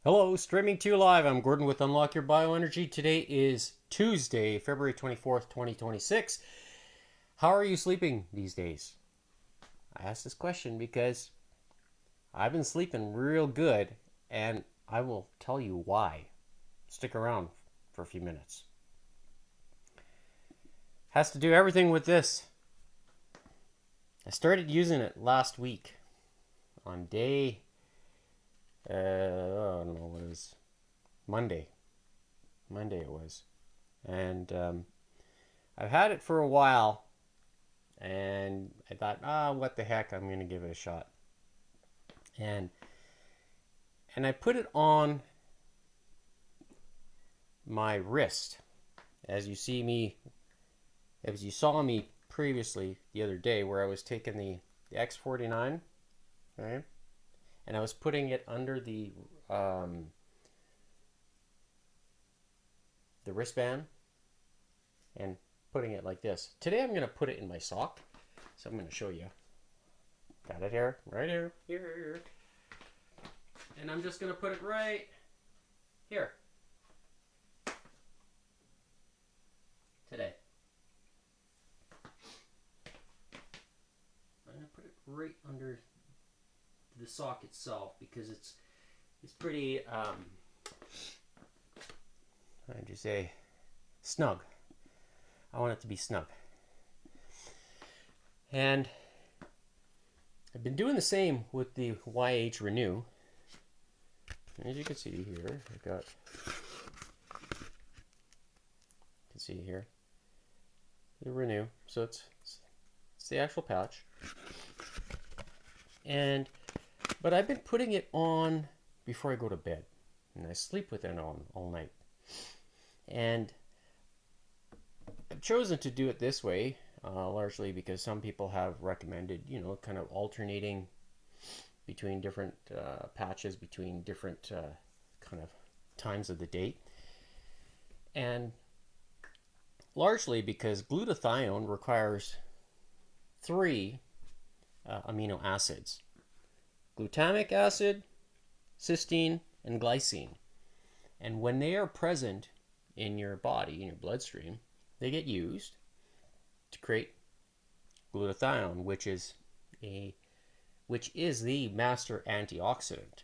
Hello, streaming to you live. I'm Gordon with Unlock Your Bioenergy. Today is Tuesday, February 24th, 2026. How are you sleeping these days? I ask this question because I've been sleeping real good, and I will tell you why. Stick around for a few minutes. Has to do everything with this. I started using it last week on day, I don't know what it was, Monday. Monday it was. And I've had it for a while, and I thought, what the heck, I'm gonna give it a shot. And I put it on my wrist, as you saw me previously the other day, where I was taking the X49, right, and I was putting it under the wristband and putting it like this. Today I'm gonna put it in my sock, so I'm gonna show you. Got it here, right here, here. And I'm just going to put it right here today. I'm going to put it right under the sock itself because it's pretty, how'd you say, snug. I want it to be snug. And I've been doing the same with the YH Renew. As you can see here, I've got, you can see here, the Renew. So it's the actual patch. But I've been putting it on before I go to bed, and I sleep with it on all night. And I've chosen to do it this way, largely because some people have recommended, kind of alternating between different patches, between different kind of times of the day. And largely because glutathione requires 3 amino acids: glutamic acid, cysteine, and glycine. And when they are present in your body, in your bloodstream, they get used to create glutathione, which is the master antioxidant.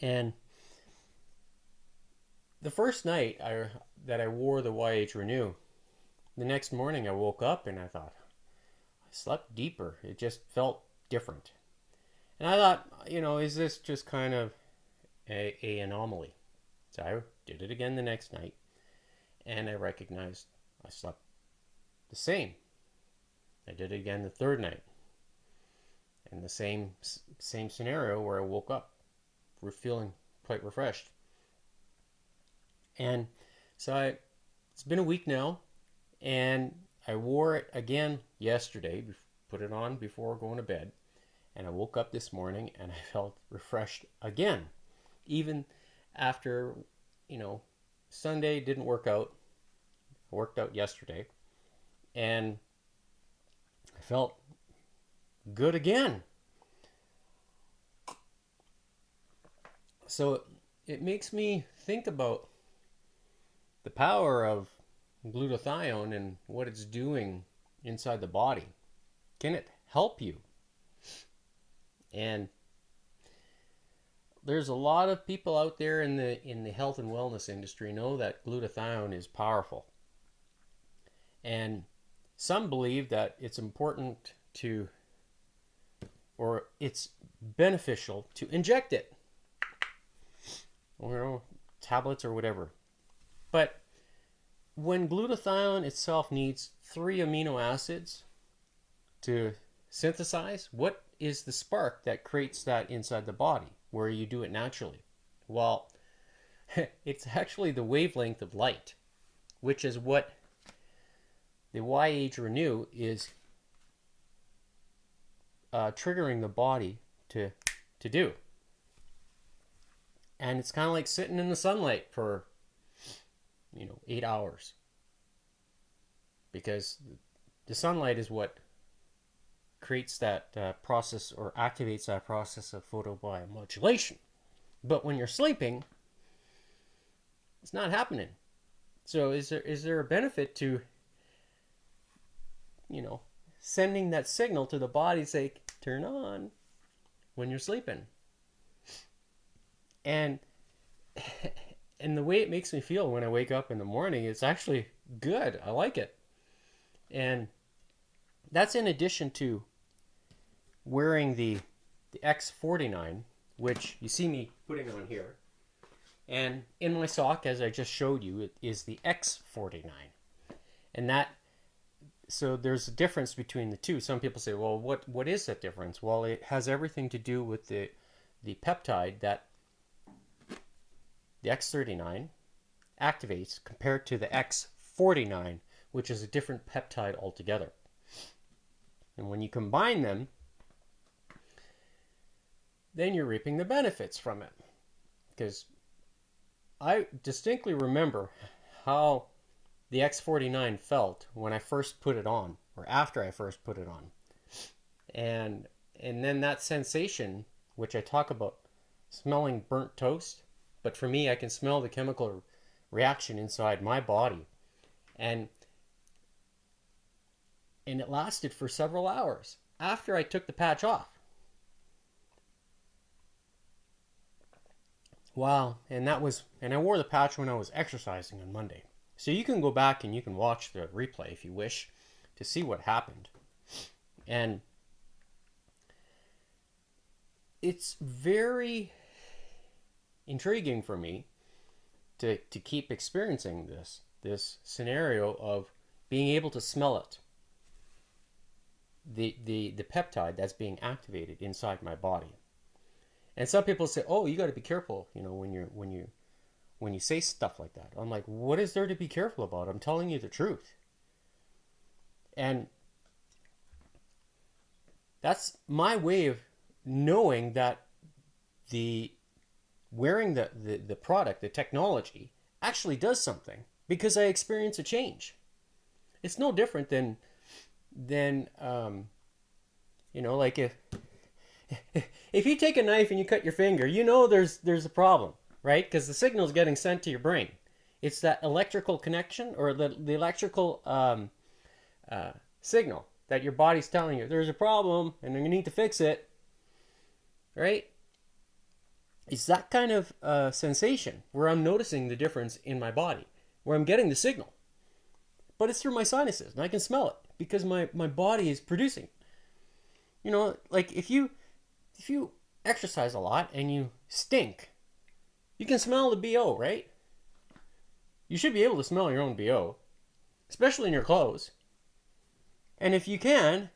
And the first night that I wore the YH Renew, the next morning I woke up and I thought, I slept deeper. It just felt different. And I thought, is this just kind of a anomaly? So I did it again the next night, and I recognized I slept the same. I did it again the third night, and the same scenario where I woke up feeling quite refreshed. And so it's been a week now, and I wore it again yesterday, put it on before going to bed, and I woke up this morning and I felt refreshed again. Even after, Sunday didn't work out. I worked out yesterday, and I felt good again. So it makes me think about the power of glutathione and what it's doing inside the body. Can it help you? And there's a lot of people out there in the health and wellness industry know that glutathione is powerful. And some believe that it's important or it's beneficial to inject it, or tablets or whatever. But when glutathione itself needs 3 amino acids to synthesize, what is the spark that creates that inside the body where you do it naturally? Well, it's actually the wavelength of light, which is what the YH Renew is triggering the body to do. And it's kind of like sitting in the sunlight for 8 hours, because the sunlight is what creates that process, or activates that process of photobiomodulation. But when you're sleeping, it's not happening. So is there a benefit to, you know, sending that signal to the body, say, turn on when you're sleeping? And and the way it makes me feel when I wake up in the morning, it's actually good. I like it. And that's in addition to wearing the X49, which you see me putting on here. And in my sock, as I just showed you, it is the X49. And that, so there's a difference between the two. Some people say, well, what is that difference? Well, it has everything to do with the peptide that the X39 activates compared to the X49, which is a different peptide altogether. And when you combine them, then you're reaping the benefits from it. Because I distinctly remember how the X49 felt when I first put it on, or after I first put it on. And then that sensation, which I talk about smelling burnt toast, but for me, I can smell the chemical reaction inside my body. And it lasted for several hours after I took the patch off. Wow, and I wore the patch when I was exercising on Monday. So you can go back and you can watch the replay if you wish to see what happened. And it's very intriguing for me to keep experiencing this scenario of being able to smell it. The peptide that's being activated inside my body. And some people say, "Oh, you got to be careful, when you say stuff like that." I'm like, "What is there to be careful about? I'm telling you the truth." And that's my way of knowing that wearing the product, the technology, actually does something, because I experience a change. It's no different than like if you take a knife and you cut your finger, there's a problem, right? Because the signal is getting sent to your brain. It's that electrical connection, or the electrical signal that your body's telling you there's a problem and you need to fix it, right? It's that kind of sensation where I'm noticing the difference in my body, where I'm getting the signal. But it's through my sinuses, and I can smell it because my body is producing. Like if you exercise a lot and you stink, you can smell the BO, right? You should be able to smell your own BO, especially in your clothes. And if you can,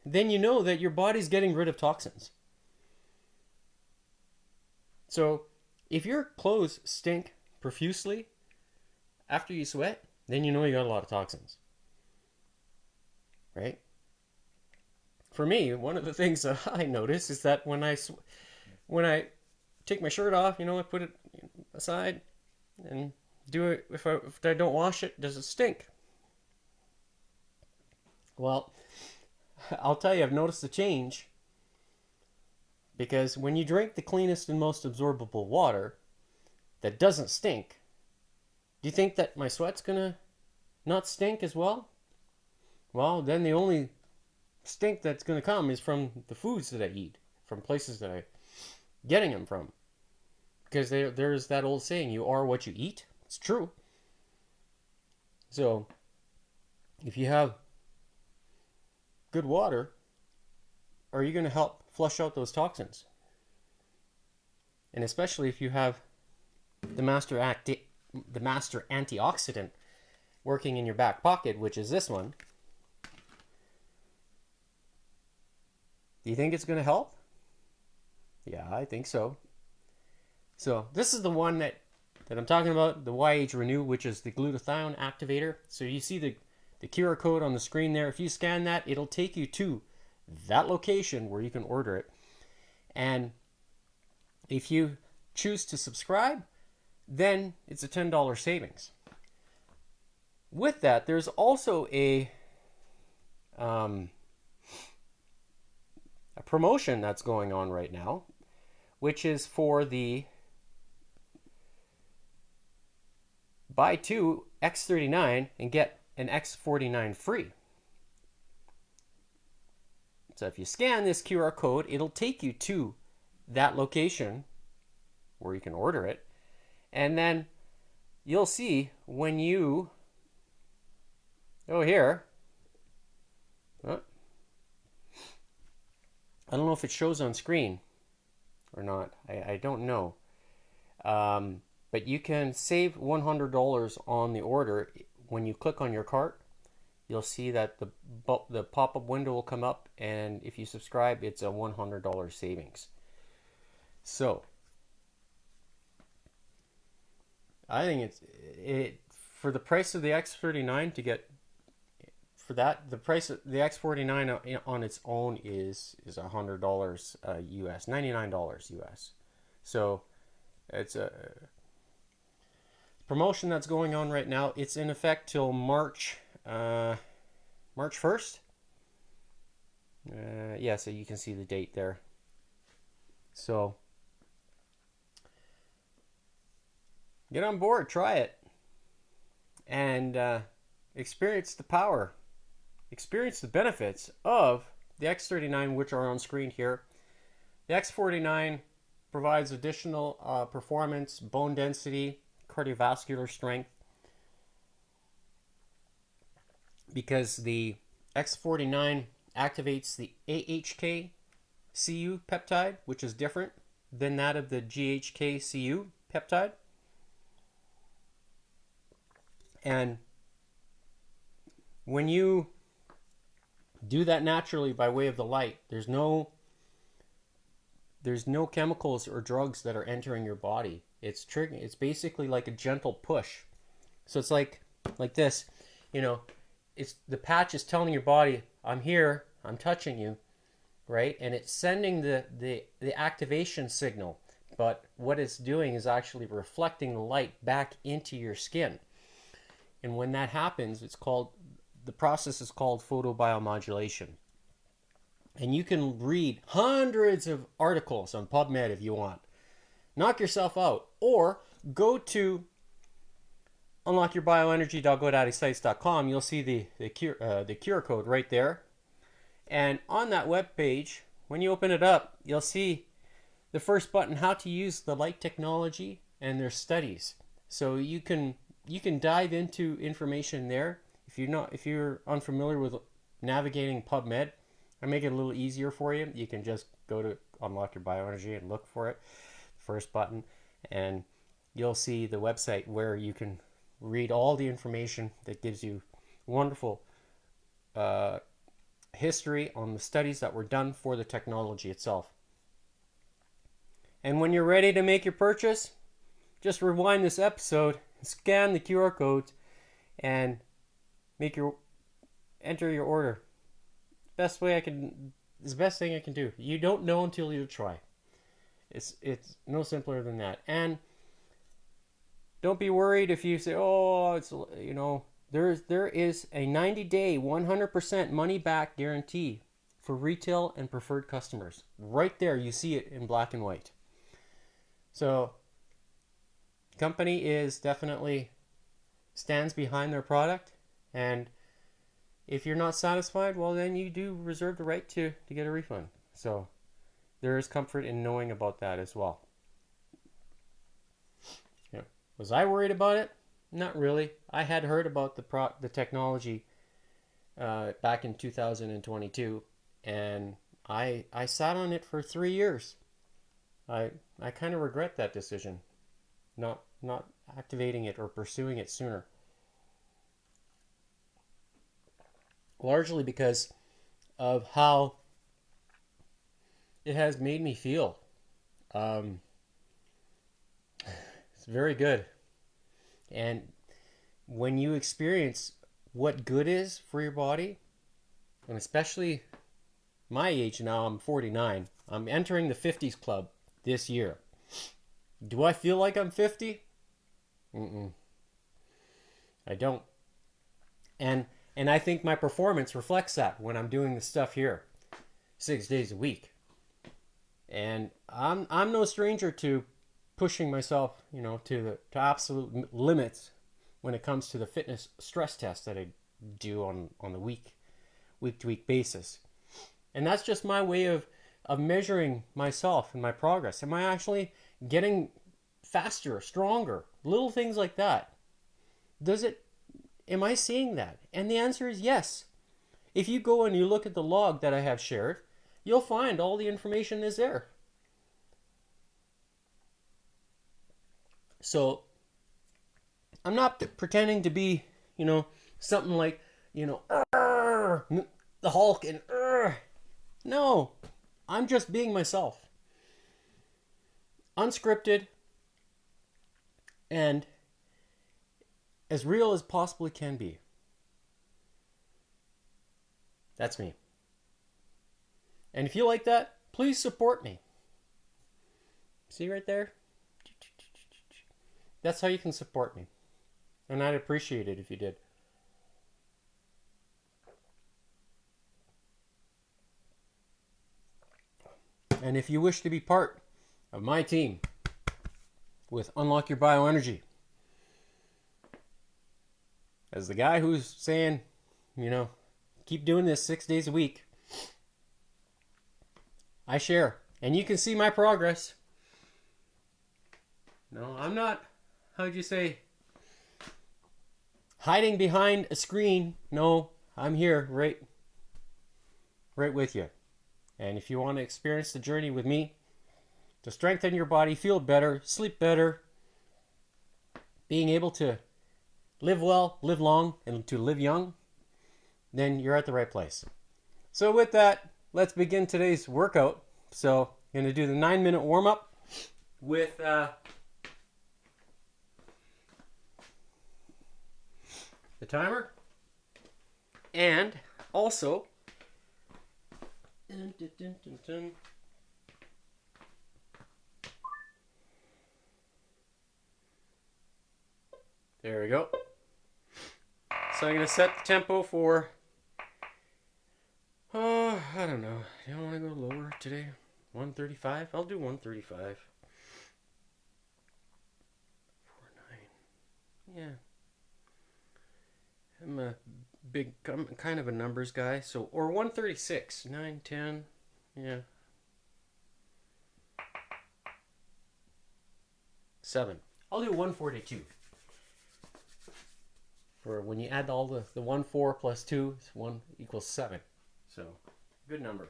then you know that your body's getting rid of toxins. So if your clothes stink profusely after you sweat, then you know you got a lot of toxins, right? For me, one of the things that I notice is that when I take my shirt off, I put it aside and do it. If I don't wash it, does it stink? Well, I'll tell you, I've noticed a change, because when you drink the cleanest and most absorbable water that doesn't stink, do you think that my sweat's gonna not stink as well? Well, then the only stink that's going to come is from the foods that I eat, from places that I'm getting them from. Because there's that old saying, you are what you eat. It's true. So if you have good water, are you going to help flush out those toxins? And especially if you have the master antioxidant working in your back pocket, which is this one. Do you think it's going to help? Yeah, I think so. So this is the one that I'm talking about, the YH Renew, which is the glutathione activator. So you see the QR code on the screen there. If you scan that, it'll take you to that location where you can order it. And if you choose to subscribe, then it's a $10 savings. With that, there's also a promotion that's going on right now, which is for the buy two X39 and get an X49 free. So if you scan this QR code, it'll take you to that location where you can order it. And then you'll see when you go here, I don't know if it shows on screen or not. I don't know. But you can save $100 on the order. When you click on your cart, you'll see that the pop-up window will come up, and if you subscribe, it's a $100 savings. So I think it for the price of the X39 to get for that, the price of the X49 on its own is $100 US, $99 US. So it's a promotion that's going on right now. It's in effect till March 1st. Yeah, so you can see the date there. So get on board, try it, and experience the power, experience the benefits of the X39, which are on screen here. The X49 provides additional performance, bone density, cardiovascular strength, because the X49 activates the AHK-CU peptide, which is different than that of the GHK-CU peptide. And when you do that naturally by way of the light, there's no chemicals or drugs that are entering your body. It's basically like a gentle push. So it's like this, it's the patch is telling your body, I'm here, I'm touching you, right? And it's sending the activation signal. But what it's doing is actually reflecting the light back into your skin. And when that happens, the process is called photobiomodulation. And you can read hundreds of articles on PubMed if you want. Knock yourself out, or go to unlockyourbioenergy.godaddysites.com. You'll see the QR code right there. And on that web page, when you open it up, you'll see the first button, how to use the light technology and their studies. So you can dive into information there. If you're unfamiliar with navigating PubMed, I make it a little easier for you. You can just go to Unlock Your Bioenergy and look for it, first button, and you'll see the website where you can read all the information that gives you wonderful history on the studies that were done for the technology itself. And when you're ready to make your purchase, just rewind this episode, scan the QR codes, and enter your order. It's the best thing I can do. You don't know until you try. It's no simpler than that. And don't be worried if you say, oh, it's, there is a 90-day 100% money back guarantee for retail and preferred customers. Right there, you see it in black and white. So company is definitely stands behind their product, and if you're not satisfied, well, then you do reserve the right to get a refund. So there is comfort in knowing about that as well. Yeah. Was I worried about it? Not really. I had heard about the technology back in 2022, and I sat on it for 3 years. I kind of regret that decision, not activating it or pursuing it sooner. Largely because of how it has made me feel. It's very good. And when you experience what good is for your body, and especially my age now, I'm 49. I'm entering the 50s club this year. Do I feel like I'm 50? I don't. And I think my performance reflects that when I'm doing the stuff here 6 days a week. And I'm no stranger to pushing myself, to absolute limits when it comes to the fitness stress test that I do on the week to week basis. And that's just my way of measuring myself and my progress. Am I actually getting faster, stronger? Little things like that. Am I seeing that? And the answer is yes. If you go and you look at the log that I have shared, you'll find all the information is there. So I'm not pretending to be, something like, the Hulk and no, I'm just being myself. Unscripted and as real as possibly can be. That's me. And if you like that, please support me. See right there? That's how you can support me. And I'd appreciate it if you did. And if you wish to be part of my team with Unlock Your Bioenergy, as the guy who's saying, keep doing this 6 days a week, I share. And you can see my progress. No, I'm not, how'd you say, hiding behind a screen. No, I'm here right with you. And if you want to experience the journey with me, to strengthen your body, feel better, sleep better, being able to live well, live long, and to live young, then you're at the right place. So with that, let's begin today's workout. So I'm going to do the 9-minute warm-up with the timer. And also, there we go. So I'm going to set the tempo for, I don't know. Do you want to go lower today? 135? I'll do 135. 4-9. Yeah. I'm kind of a numbers guy. So, or 136. 9, 10. Yeah. 7. I'll do 142. For when you add all the 1, 4 plus 2, 1 equals 7. So, good number.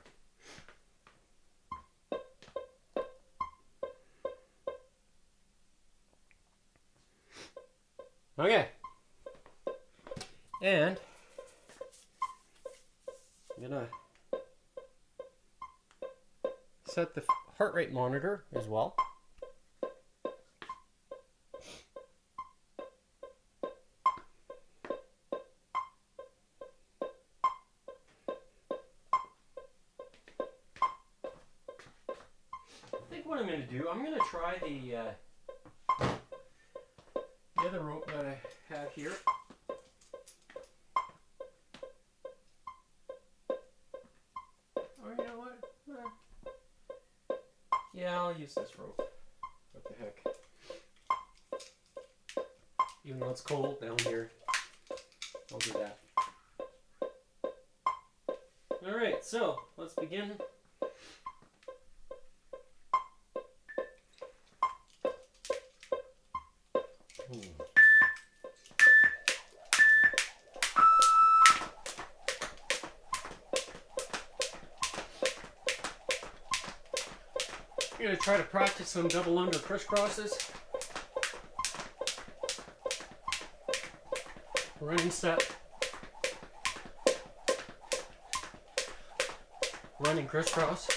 Okay. And I'm going to set the heart rate monitor as well. I think what I'm going to do, I'm going to try the other rope that I have here. Or you know what? Yeah, I'll use this rope. What the heck? Even though it's cold down here, I'll do that. Alright, so let's begin. I'm going to try to practice some double under crisscrosses. Running step. Running crisscross.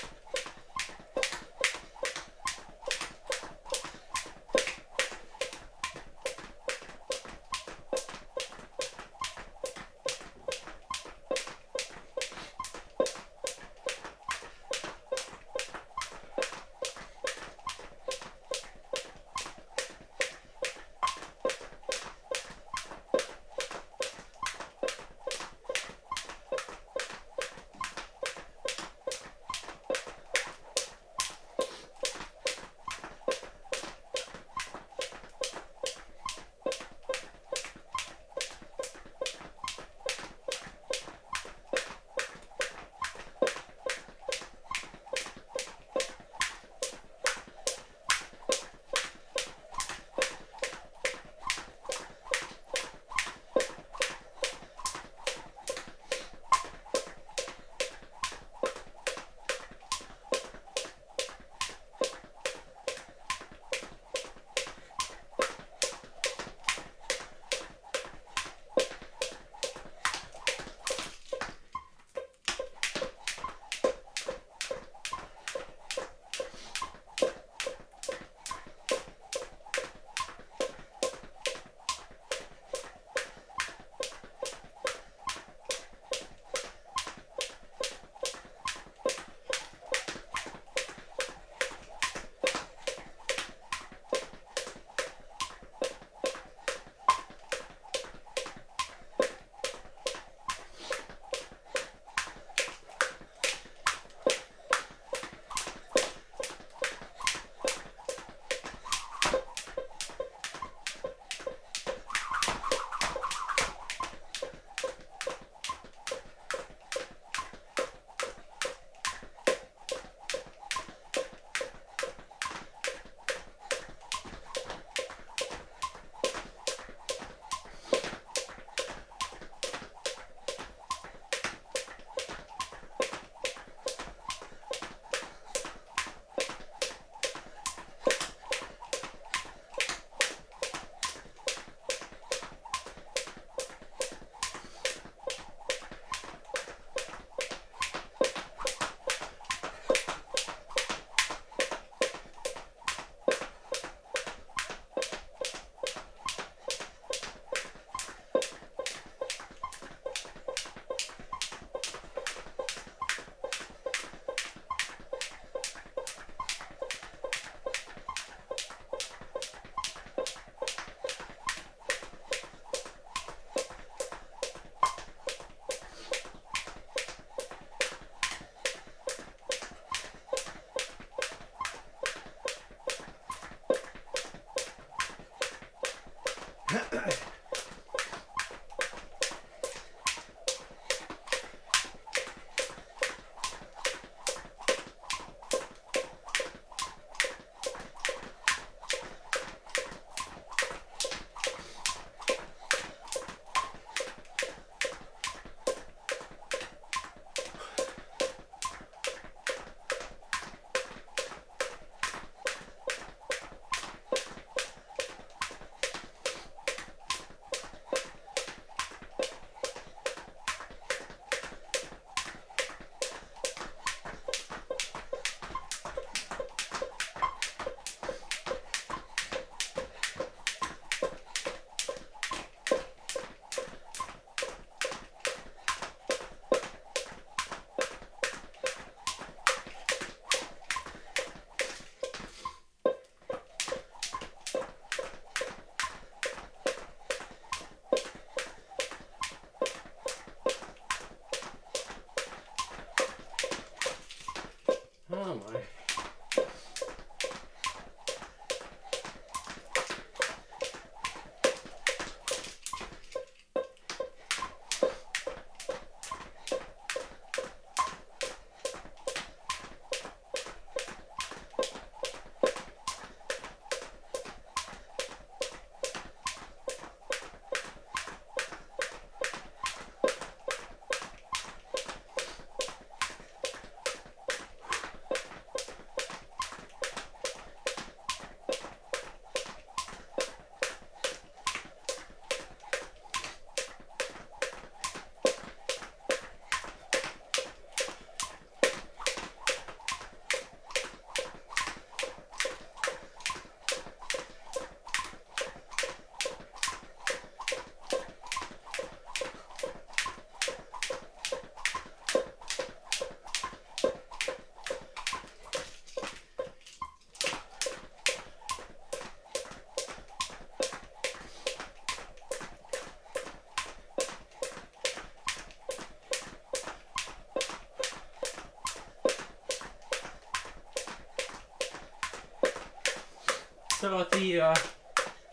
So at the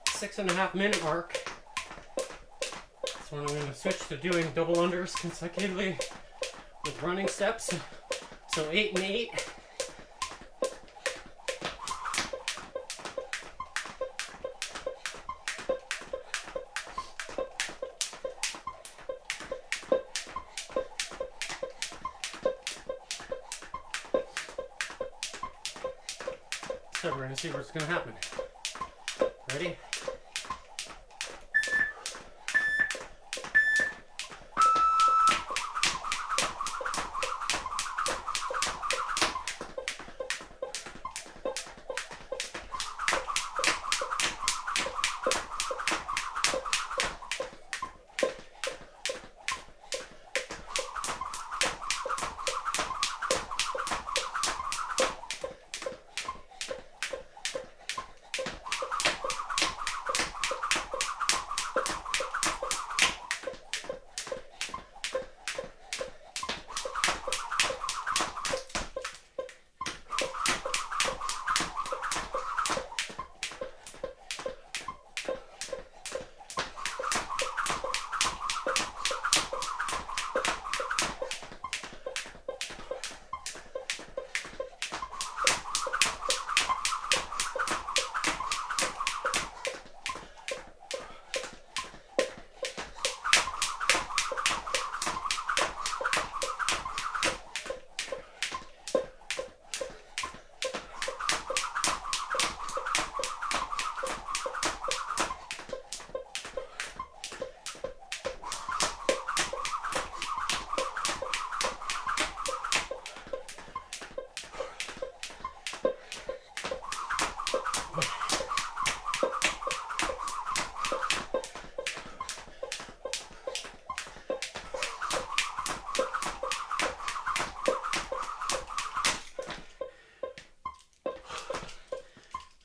6.5 minute mark, that's when I'm going to switch to doing double unders consecutively with running steps. So 8 and 8. So we're going to see what's going to happen. Ready?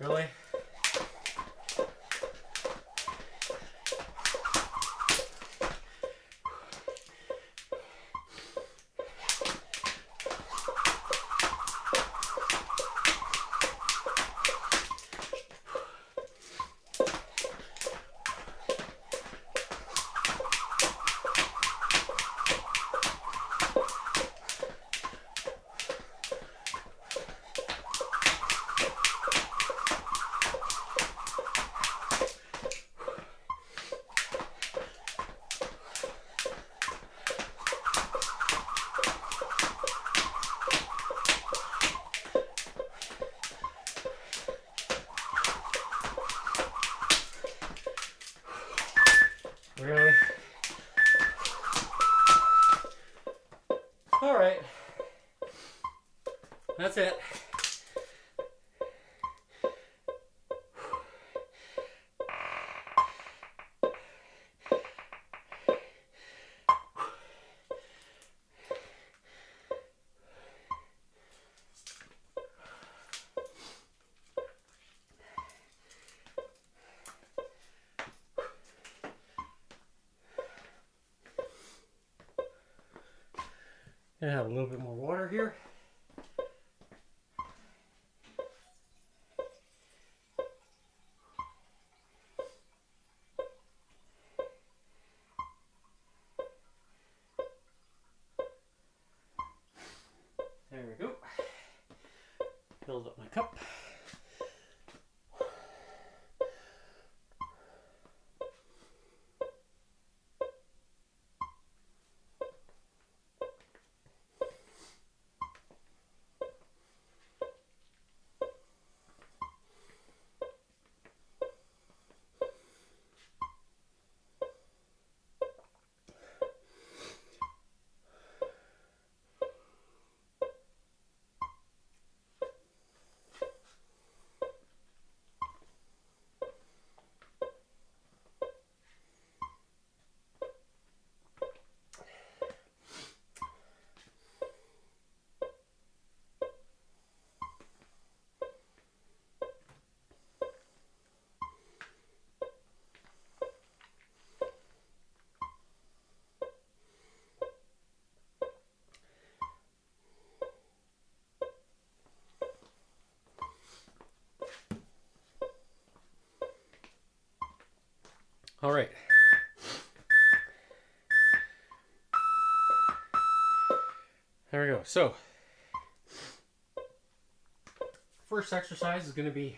Really? Really? All right. That's it. Gonna have a little bit more water here. There we go. Filled up my cup. All right. There we go. So, first exercise is going to be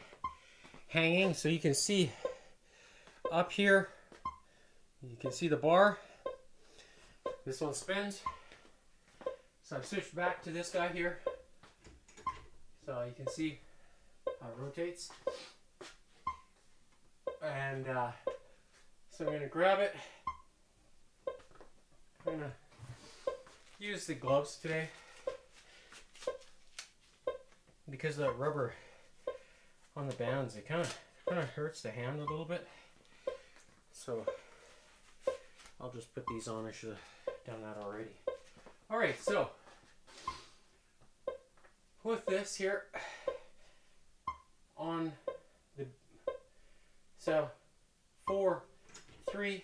hanging. So you can see up here, you can see the bar. This one spins. So I've switched back to this guy here. So you can see how it rotates. And so I'm going to grab it. I'm going to use the gloves today because the rubber on the bands, it kind of hurts the hand a little bit. So I'll just put these on. I should have done that already. All right, so with this here on the, so 4, 3,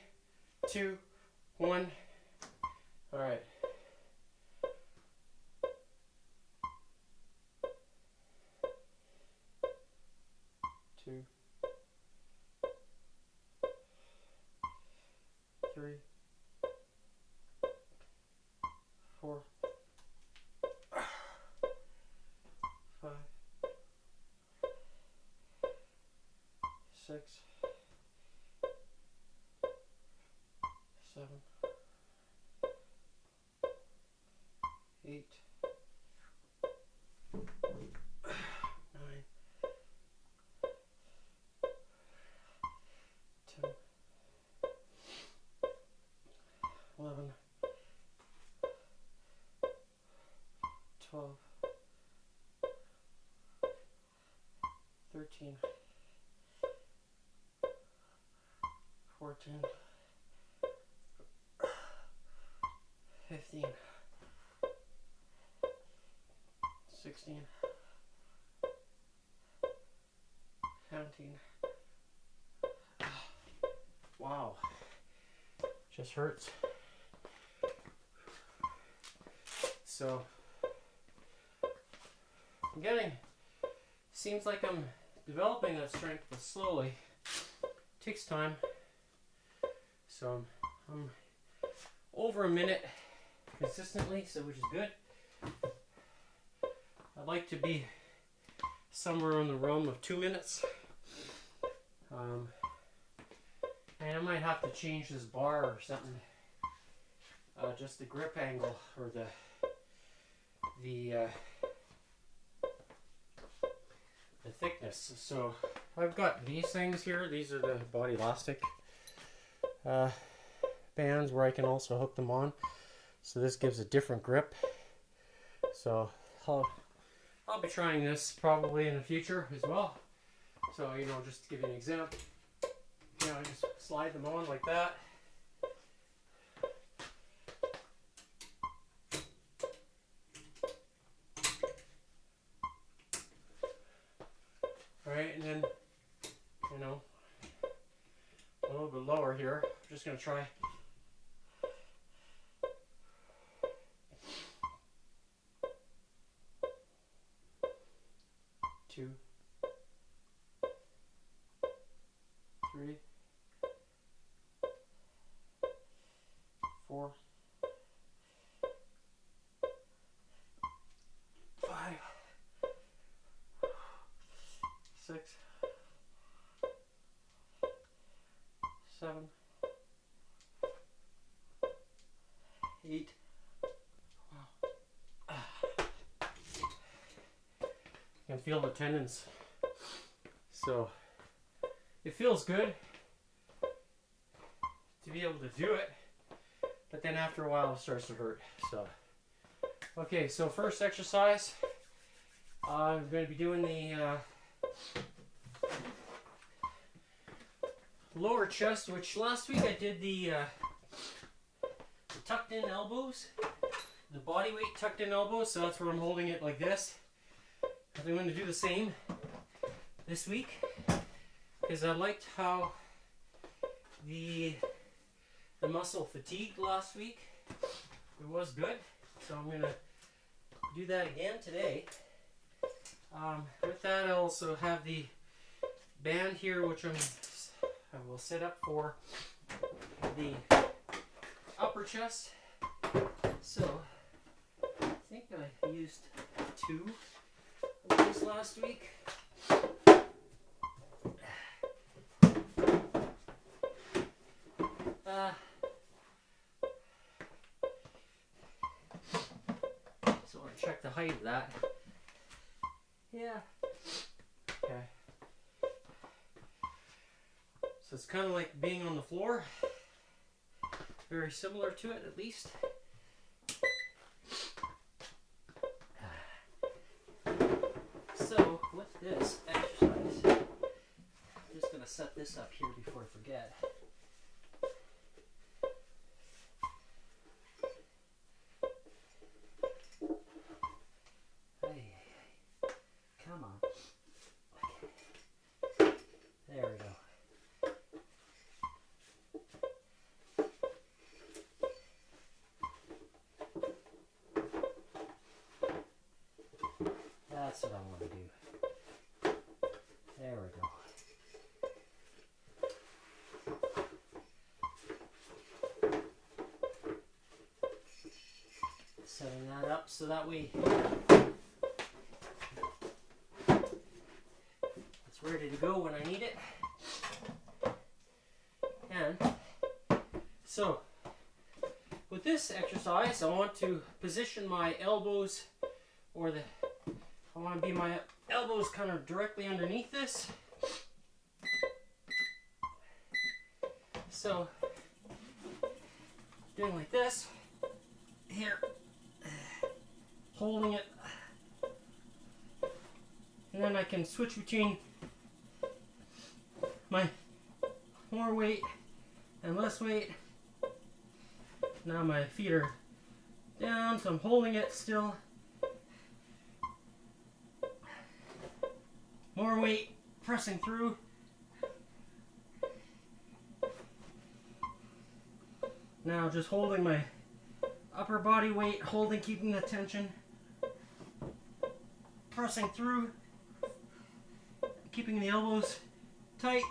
2, 1. All right. 2, 3, 4, 5, 6, 7, 8, 9, 10, 11, 12, 13, 14, 15, 16, 17. Wow, just hurts. So I'm getting, seems like I'm developing that strength, but slowly. Takes time. So I'm over a minute consistently, so which is good. I'd like to be somewhere in the realm of 2 minutes. And I might have to change this bar or something. Just the grip angle or the thickness. So I've got these things here. These are the body elastic bands where I can also hook them on. So this gives a different grip. So I'll be trying this probably in the future as well. So, you know, just to give you an example, you know, I just slide them on like that. All right, and then, you know, a little bit lower here. I'm just going to try. Two, 3, 4, 5, 6, 7, 8. Wow. You can feel the tendons. So it feels good to be able to do it, but then after a while it starts to hurt. So okay, so first exercise, I'm going to be doing the lower chest, which last week I did the tucked in elbows, the body weight tucked in elbows, so that's where I'm holding it like this. I'm going to do the same this week because I liked how the muscle fatigued last week. It was good, so I'm going to do that again today. With that, I also have the band here, which I will set up for the upper chest. So I think I used 2 of these last week. So I want to check the height of that. Yeah. Okay. So it's kind of like being on the floor. Very similar to it, at least. So with this exercise, I'm just going to set this up here before I forget. Come on. Okay. There we go. That's what I want to do. There we go. Setting that up so that way it's ready to go when I need it. And so with this exercise, I want to position my elbows, or I want to be my elbows kind of directly underneath this. So doing like this here, holding it, and then I can switch between my more weight and less weight. Now my feet are down, so I'm holding it still. More weight, pressing through. Now just holding my upper body weight, keeping the tension. Pressing through, keeping the elbows tight.